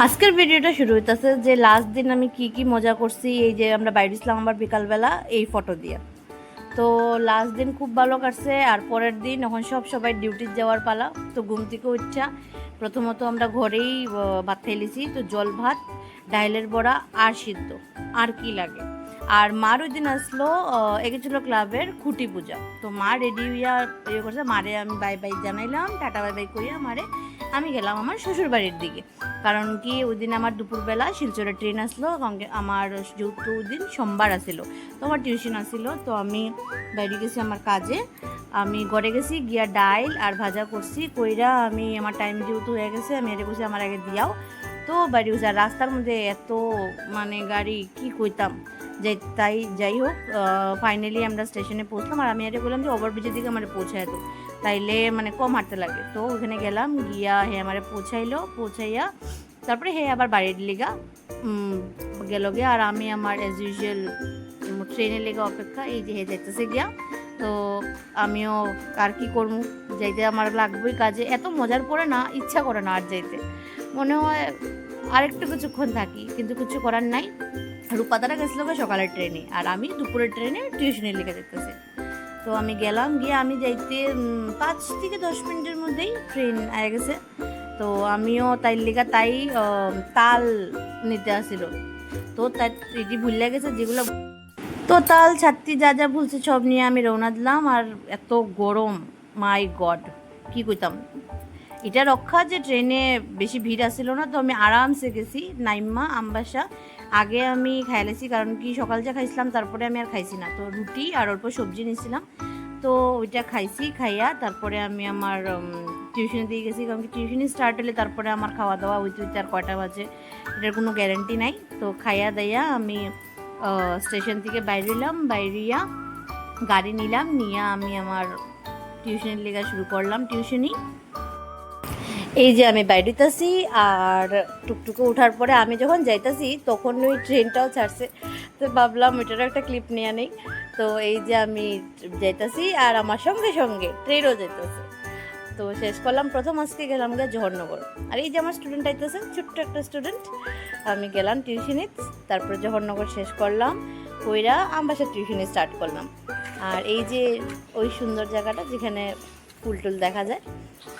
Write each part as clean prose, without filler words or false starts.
আজকের ভিডিওটা শুরু হইতেছে যে লাস্ট দিন আমি কি মজা করছি, এই যে আমরা বাইরে ছিলাম আবার বিকালবেলা এই ফটো দিয়ে। তো লাস্ট দিন খুব ভালো কাটছে। আর পরের দিন এখন সবাই ডিউটি যাওয়ার পালা। তো ঘুম থেকে উঠছা প্রথমত আমরা ঘরেই ভাত খাইলেছি। তো জল ভাত, ডাইলের বড়া আর সিদ্ধ, আর কি লাগে। আর মার ওই দিন আসলো এগেছিল ক্লাবের খুঁটি পূজা। তো মা রেডি হইয়া ইয়ে করছে, মারে আমি বাই বাই জানাইলাম, টাটা বাই বাই করিয়া মারে আমি গেলাম আমার শ্বশুর বাড়ির দিকে। কারণ কি ওই দিন আমার দুপুরবেলা শিলচরের ট্রেন আসলো, আমার যেহেতু ওই দিন সোমবার আসিল, তো আমার টিউশন আসিল। তো আমি বাইরে গেছি আমার কাজে, আমি ঘরে গেছি গিয়া ডাইল আর ভাজা করছি কইরা আমি আমার টাইম যেহেতু হয়ে গেছে আমি এটা করছি আমার আগে দিয়াও। তো বাইরে গেছি আর রাস্তার মধ্যে এত মানে গাড়ি কি কইতাম। যাই হোক ফাইনালি আমরা স্টেশনে পৌঁছলাম। আর আমি এটা বললাম যে ওভারব্রিজের দিকে আমার পৌঁছায়, তো তাইলে মানে কম হাঁটতে লাগে। তো ওখানে গেলাম, গিয়া হে আমার পৌঁছাইয়া তারপরে হে আবার বাড়ির লিগা গেল গিয়া। আর আমি আমার অ্যাজ ইউজুয়াল ট্রেনের লেগে অপেক্ষা, এই যে হে যাইতেছে গিয়া। তো আমিও আর কি করবো, যাইতে আমার লাগবেই কাজে। এত মজার পড়ে না, ইচ্ছা করে না আর যাইতে, মনে হয় আরেকটু কিছুক্ষণ থাকি, কিন্তু কিছু করার নাই। রূপাতারা গেছিলো সকালের ট্রেনে, আর আমি দুপুরের ট্রেনে টিউশনের লেগে যেতেছে। তো আমি গেলাম, গিয়ে আমি যাইতে 5 থেকে 10 মিনিটের মধ্যেই ট্রেন আয়া গেছে। তো আমিও তাই লেগা তাই তাল নিতে আসিল। তো তাই এটি ভুলে গেছে যেগুলো, তো তাল ছাত্রী যা যা ভুলছে সব নিয়ে আমি রওনা দিলাম। আর এত গরম, মাই গড কি কইতাম। এটা রক্ষা যে ট্রেনে বেশি ভিড় আসছিল না, তো আমি আরামসে গেছি নাইম্মা আমবাসা। আগে আমি খাইলেছি, কারণ কি সকাল যা খাইছিলাম তারপরে আমি আর খাইছি না। তো রুটি আর অল্প সবজি নিয়েছিলাম, তো ওইটা খাইছি। খাইয়া তারপরে আমি আমার টিউশনে দিয়ে গেছি, কারণ কি টিউশনি স্টার্ট হলে তারপরে আমার খাওয়া দাওয়া হইতে হইতে আর কয়টা বাজে এটার কোনো গ্যারেন্টি নাই। তো খাইয়া দাইয়া আমি স্টেশন থেকে বাইরিয়া গাড়ি নিলাম, নিয়ে আমি আমার টিউশনের লেখা শুরু করলাম টিউশনি। এই যে আমি বাইরেতেছি, আর টুকটুকে ওঠার পরে আমি যখন যাইতাছি তখন ওই ট্রেনটাও ছাড়ছে। তো ভাবলাম ওইটারও একটা ক্লিপ নিয়ে নেই। তো এই যে আমি যাইতাছি আর আমার সঙ্গে সঙ্গে ট্রেনও যাইতেছে। তো শেষ করলাম, প্রথম আজকে গেলাম গিয়ে জওহরনগর। আর এই যে আমার স্টুডেন্ট আইতেছে, ছোট্ট একটা স্টুডেন্ট। আমি গেলাম টিউশনে, তারপরে জওহরনগর শেষ করলাম, কইরা আমবাসার টিউশনে স্টার্ট করলাম। আর এই যে ওই সুন্দর জায়গাটা যেখানে ফুল টুল দেখা যায়।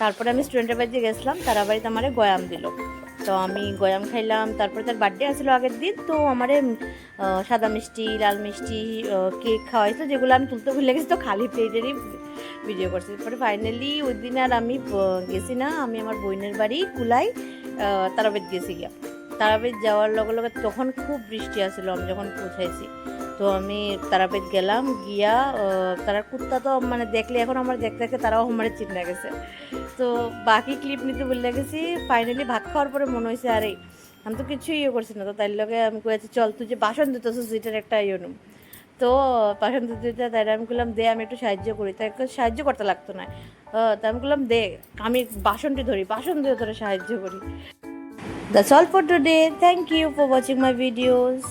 তারপরে আমি স্টুডেন্টের বাড়িতে গেছিলাম, তারা বাড়িতে আমারে গয়াম দিল। তো আমি গয়াম খাইলাম। তারপরে তার বার্থডে আসলো আগের দিন, তো আমারে সাদা মিষ্টি, লাল মিষ্টি, কেক খাওয়াইতো, যেগুলো আমি তুলতে ভুলে গেছি। তো খালি প্লেটেরই ভিডিও করছি। তারপরে ফাইনালি ওই দিন আর আমি গেছি না, আমি আমার বোনের বাড়ি কুলাই তারাবেদ গেছি গিয়া। তারাবেদ যাওয়ার লগে লগে তখন খুব বৃষ্টি আসলো আমি যখন পৌঁছাইছি। তো আমি তারাপীঠ গেলাম, গিয়া তারা কুত্তা তো মানে দেখলে এখন আমার দেখতে দেখতে তারাও আমার চিন্তা গেছে। তো বাকি ক্লিপ নিতে বলে গেছি। ফাইনালি ভাত খাওয়ার পরে মনে হয়েছে আরে আমি তো কিছুই ইয়ে করছি না। তো তাই লগে আমি কয়েছি চল তুই যে বাসন দিতেছিস এটার একটা ইয়ে নুম। তো বাসন দিতে তাই আমি বললাম দে আমি একটু সাহায্য করি। তাই সাহায্য করতে লাগতো না। তাই আমি বললাম দে আমি বাসনটি ধরি, বাসন দিয়ে তোরা সাহায্য করি। That's all for today. Thank you for watching my videos.